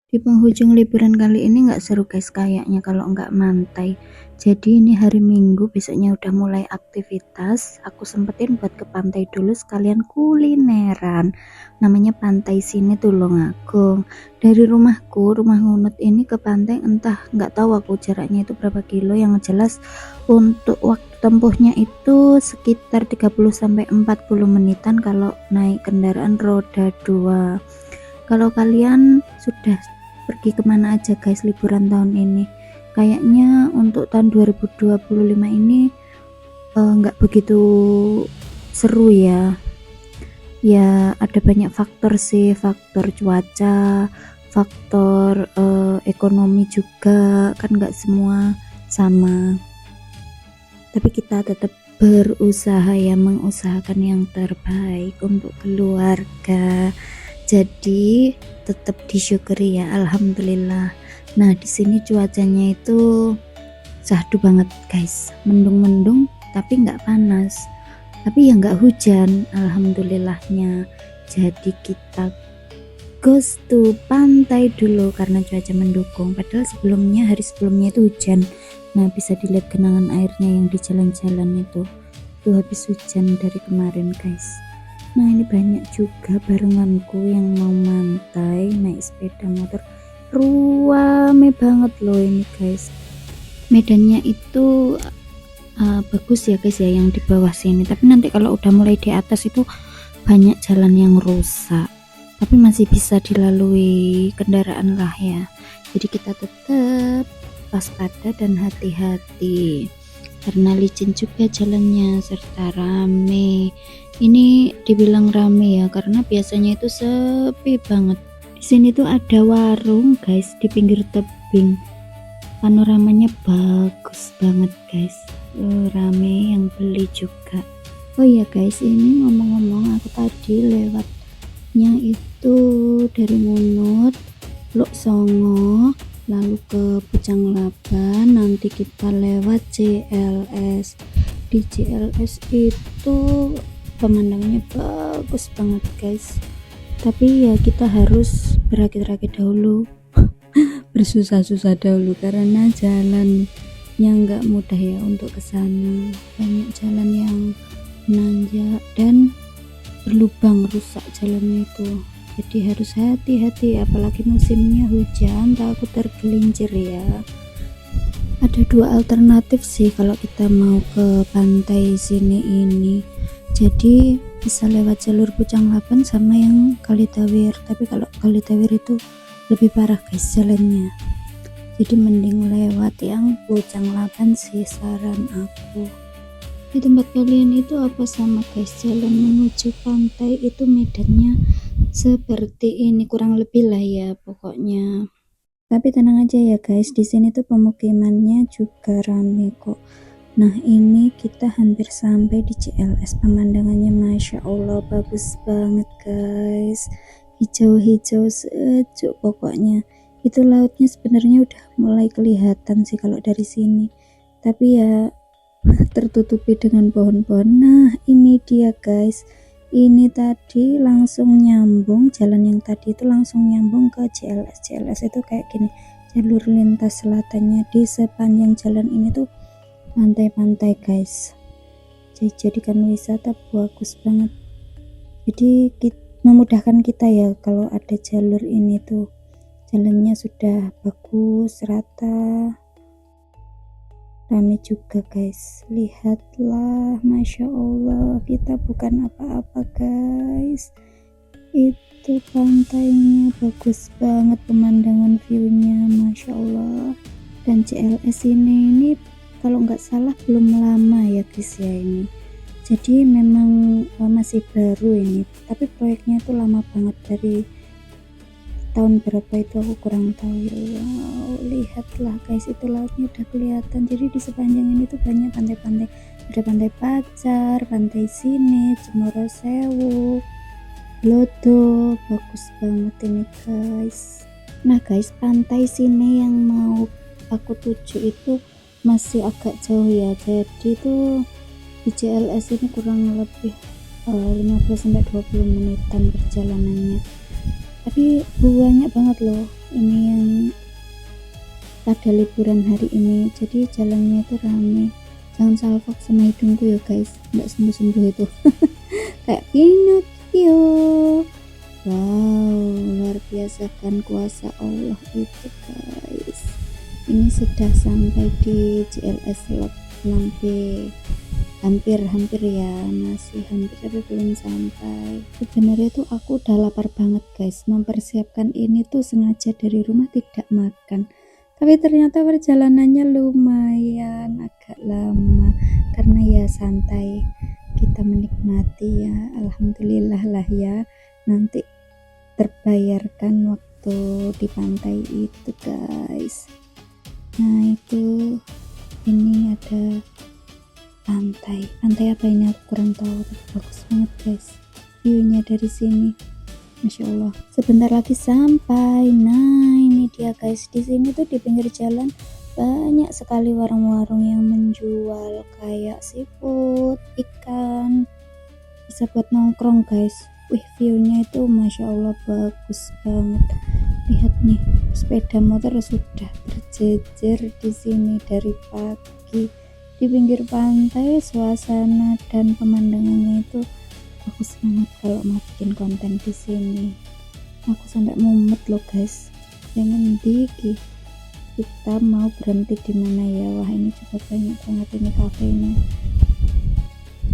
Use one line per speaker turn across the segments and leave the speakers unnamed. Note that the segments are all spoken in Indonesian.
Di penghujung liburan kali ini nggak seru guys kayaknya kalau nggak mantai. Jadi ini hari Minggu, besoknya udah mulai aktivitas. Aku sempetin buat ke pantai dulu sekalian kulineran. Namanya pantai sini Tulungagung. Dari rumahku, rumah ngunut ini ke pantai entah nggak tahu aku jaraknya itu berapa kilo. Yang jelas untuk waktu tempuhnya itu sekitar 30-40 menitan kalau naik kendaraan roda 2. Kalau kalian sudah pergi kemana aja guys liburan tahun ini? Kayaknya untuk tahun 2025 ini nggak begitu seru ya. Ya ada banyak faktor sih, faktor cuaca, faktor ekonomi juga, kan nggak semua sama. Tapi kita tetap berusaha ya, mengusahakan yang terbaik untuk keluarga. Jadi tetap disyukuri ya, alhamdulillah. Nah di sini cuacanya itu syahdu banget guys, mendung-mendung tapi nggak panas, tapi ya nggak hujan, alhamdulillahnya. Jadi kita goes to pantai dulu karena cuaca mendukung, padahal hari sebelumnya itu hujan. Nah bisa dilihat genangan airnya yang di jalan-jalan itu tuh habis hujan dari kemarin guys. Nah ini banyak juga barenganku yang mau mantai naik sepeda motor, rame banget loh ini guys. Medannya itu bagus ya guys ya yang di bawah sini, tapi nanti kalau udah mulai di atas itu banyak jalan yang rusak, tapi masih bisa dilalui kendaraan lah ya. Jadi kita tetap waspada dan hati-hati karena licin juga jalannya serta rame. Ini dibilang rame ya karena biasanya itu sepi banget. Di sini tuh ada warung guys di pinggir tebing, panoramanya bagus banget guys. Rame yang beli juga. Oh iya guys, ini ngomong-ngomong aku tadi lewatnya itu dari Ngunut, Luk Songo, lalu ke Pucang Laban, nanti kita lewat JLS. Di JLS itu pemandangannya bagus banget guys, tapi ya kita harus berakit-rakit dahulu bersusah-susah dahulu karena jalannya nggak mudah ya untuk ke sana. Banyak jalan yang menanjak dan berlubang, rusak jalannya itu, jadi harus hati-hati apalagi musimnya hujan, takut tergelincir ya. Ada dua alternatif sih kalau kita mau ke pantai sini ini, jadi bisa lewat jalur Pucang Laban sama yang Kalitawir, tapi kalau Kalitawir itu lebih parah guys jalannya, jadi mending lewat yang Pucang Laban sih saran aku. Di tempat kalian itu apa sama guys, jalan menuju pantai itu medannya seperti ini kurang lebih lah ya pokoknya. Tapi tenang aja ya guys, di sini tuh pemukimannya juga rame kok. Nah ini kita hampir sampai di JLS, pemandangannya masya Allah bagus banget guys, hijau-hijau sejuk pokoknya. Itu lautnya sebenarnya udah mulai kelihatan sih kalau dari sini, tapi ya tertutupi dengan pohon-pohon. Nah ini dia guys, ini tadi langsung nyambung, jalan yang tadi itu langsung nyambung ke JLS. JLS itu kayak gini, jalur lintas selatannya. Di sepanjang jalan ini tuh pantai-pantai guys, dijadikan wisata bagus banget. Jadi memudahkan kita ya kalau ada jalur ini tuh, jalannya sudah bagus, rata, rame juga guys. Lihatlah, masya Allah, kita bukan apa-apa guys. Itu pantainya bagus banget, pemandangan viewnya masya Allah. Dan CLS ini kalau nggak salah belum lama ya guys ya ini, jadi memang masih baru ini, tapi proyeknya itu lama banget, dari tahun berapa itu aku kurang tahu ya. Wow, lihatlah guys, itu lautnya udah kelihatan. Jadi di sepanjang ini tuh banyak pantai-pantai, ada pantai Pacar, pantai sini, Cemoro Sewu, Lodo, bagus banget ini guys. Nah guys, pantai sini yang mau aku tuju itu masih agak jauh ya, jadi tuh di JLS ini kurang lebih 15-20 menitan perjalanannya. Tapi banyak banget loh ini yang pada liburan hari ini, jadi jalannya itu rame. Jangan salfok sama hidungku ya guys, nggak sembuh-sembuh itu. Kayak Pinocchio. Wow, luar biasa kan kuasa Allah itu guys. Ini sudah sampai di JLS Lot 6B. Hampir ya, masih hampir tapi belum sampai. Sebenarnya tuh aku udah lapar banget guys, mempersiapkan ini tuh sengaja dari rumah tidak makan, tapi ternyata perjalanannya lumayan agak lama karena ya santai, kita menikmati ya, alhamdulillah lah ya, nanti terbayarkan waktu di pantai itu guys. Nah itu, ini ada pantai apa ini aku kurang tahu, tapi bagus banget guys viewnya dari sini, masya Allah. Sebentar lagi sampai. Nah ini dia guys, di sini tuh di pinggir jalan banyak sekali warung-warung yang menjual kayak seafood, ikan, bisa buat nongkrong guys. Wih viewnya itu masya Allah bagus banget. Lihat nih, sepeda motor sudah berjejer di sini dari pagi. Di pinggir pantai, suasana dan pemandangannya itu bagus banget kalau mau bikin konten di sini. Aku sampai mumet loh guys. Pengen diki. Kita mau berhenti di mana ya? Wah ini juga banyak banget ini kafenya.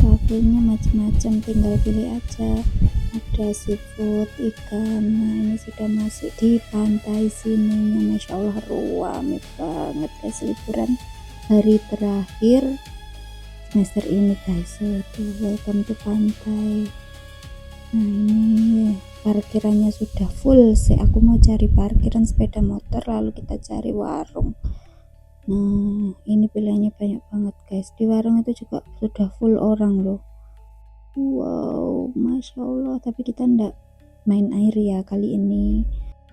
Kafenya macam-macam, tinggal pilih aja. Ada seafood, ikan. Nah ini sudah masuk di pantai sininya, masya Allah ruame banget guys, liburan hari terakhir semester ini guys. Welcome to pantai. Nah ini parkirannya sudah full sih, aku mau cari parkiran sepeda motor lalu kita cari warung. Nah ini pilihannya banyak banget guys, di warung itu juga sudah full orang loh. Wow masya Allah, tapi kita ndak main air ya kali ini,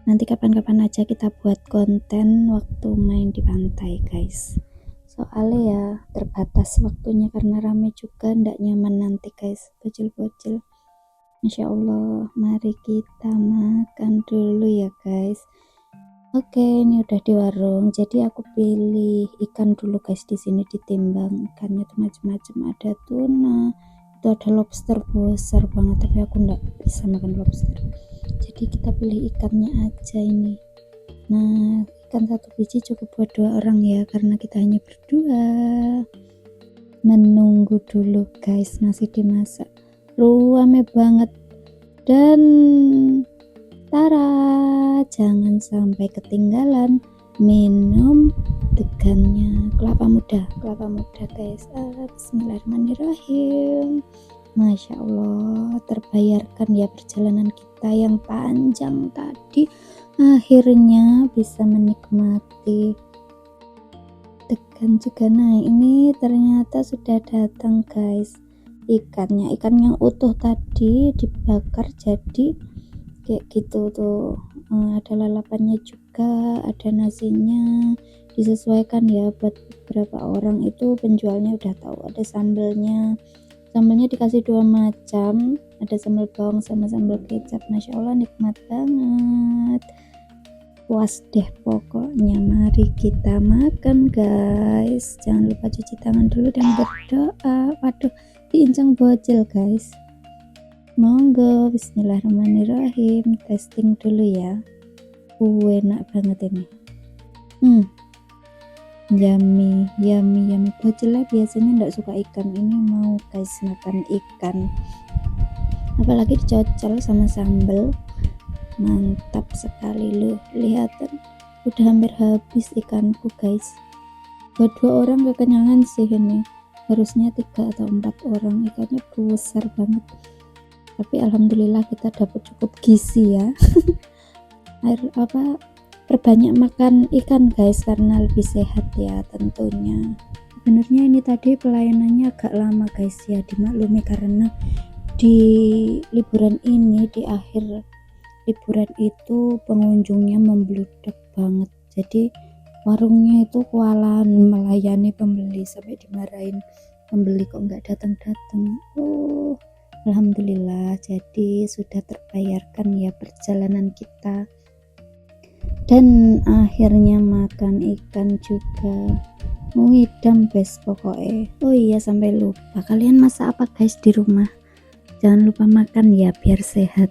nanti kapan-kapan aja kita buat konten waktu main di pantai guys, soalnya ya terbatas waktunya karena rame juga, ndak nyaman nanti guys bocil-bocil. Masya Allah, mari kita makan dulu ya guys. Oke ini udah di warung, jadi aku pilih ikan dulu guys. Di sini ditimbang ikannya tuh macam-macam, ada tuna, itu ada lobster besar banget, tapi aku ndak bisa makan lobster, jadi kita pilih ikannya aja ini. Nah ikan satu biji cukup buat 2 orang ya, karena kita hanya berdua. Menunggu dulu guys, masih dimasak, rame banget. Dan tara, jangan sampai ketinggalan minum degannya kelapa muda guys. Bismillahirrahmanirrahim. Masya Allah, terbayarkan ya perjalanan kita yang panjang tadi, akhirnya bisa menikmati degan juga. Nah ini ternyata sudah datang guys ikannya, ikan yang utuh tadi dibakar jadi kayak gitu tuh. Ada lalapannya juga, ada nasinya, disesuaikan ya buat beberapa orang. Itu penjualnya udah tahu, ada sambelnya dikasih 2 macam, ada sambal bawang sama sambal kecap. Masya Allah nikmat banget, puas deh pokoknya. Mari kita makan guys, jangan lupa cuci tangan dulu dan berdoa. Waduh diincang bocil guys. Monggo, bismillahirrahmanirrahim, testing dulu ya. Enak banget ini. Yummy. Bocilnya biasanya enggak suka ikan, ini mau guys makan ikan, apalagi dicocol sama sambal, mantap sekali loh. Lihatan udah hampir habis ikanku guys, buat 2 orang kekenyangan sih ini, harusnya 3 atau 4 orang, ikannya besar banget, tapi alhamdulillah kita dapat cukup gizi ya. Perbanyak makan ikan guys karena lebih sehat ya tentunya. Sebenarnya ini tadi pelayanannya agak lama guys ya, dimaklumi karena di liburan ini, di akhir liburan itu pengunjungnya membludak banget, jadi warungnya itu kewalahan melayani pembeli, sampai dimarahin pembeli kok nggak datang-datang. Alhamdulillah, jadi sudah terbayarkan ya perjalanan kita, dan akhirnya makan ikan juga. Ngidam bes pokoknya. Oh iya, sampai lupa, kalian masak apa guys di rumah? Jangan lupa makan ya biar sehat.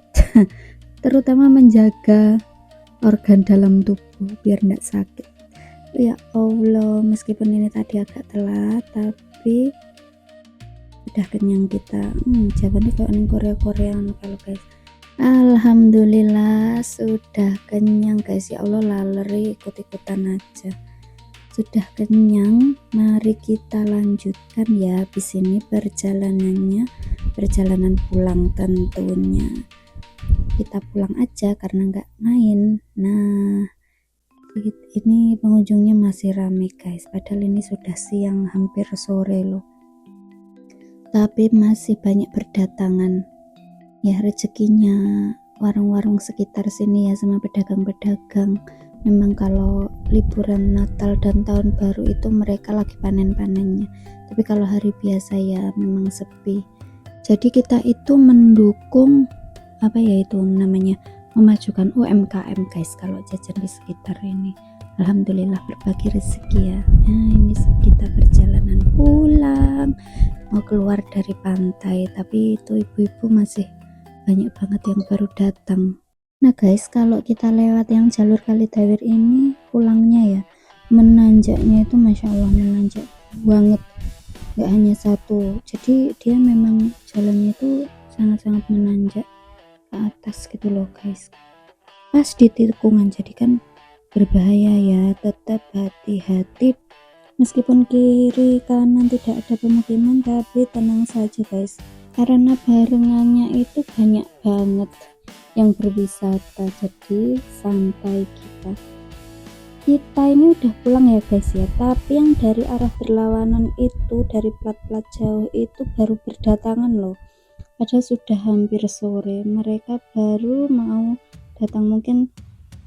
Terutama menjaga organ dalam tubuh biar enggak sakit. Ya Allah, meskipun ini tadi agak telat tapi udah kenyang kita. Jawabannya kayak ning Korea kalau guys. Alhamdulillah sudah kenyang guys, ya Allah lalari ikut-ikutan aja. Sudah kenyang, mari kita lanjutkan ya habis ini perjalanannya, perjalanan pulang tentunya. Kita pulang aja karena nggak main. Nah, ini pengunjungnya masih rame guys, padahal ini sudah siang hampir sore loh, tapi masih banyak berdatangan ya. Rezekinya warung-warung sekitar sini ya sama pedagang-pedagang. Memang kalau liburan Natal dan Tahun Baru itu mereka lagi panen-panennya, tapi kalau hari biasa ya memang sepi. Jadi kita itu mendukung apa ya itu namanya, memajukan UMKM guys kalau jajan di sekitar ini. Alhamdulillah berbagi rezeki ya. Nah, ini kita perjalanan pulang, mau keluar dari pantai, tapi itu ibu-ibu masih banyak banget yang baru datang. Nah guys, kalau kita lewat yang jalur Kalidawir ini pulangnya ya, menanjaknya itu Masya Allah menanjak banget, gak hanya satu, jadi dia memang jalannya itu sangat-sangat menanjak ke atas gitu loh guys, pas di tikungan, jadi kan berbahaya ya, tetap hati-hati. Meskipun kiri kanan tidak ada pemukiman, tapi tenang saja guys, karena barengannya itu banyak banget yang berwisata, jadi santai kita ini udah pulang ya guys ya, tapi yang dari arah berlawanan itu, dari plat-plat jauh itu baru berdatangan loh, padahal sudah hampir sore. Mereka baru mau datang, mungkin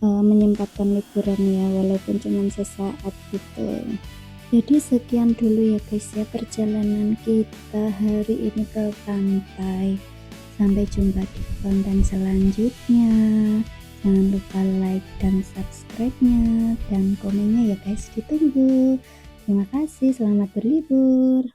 menyempatkan liburan ya, walaupun cuma sesaat gitu. Jadi sekian dulu ya guys ya perjalanan kita hari ini ke pantai. Sampai jumpa di konten selanjutnya. Jangan lupa like dan subscribe-nya dan komennya ya guys, ditunggu. Terima kasih, selamat berlibur.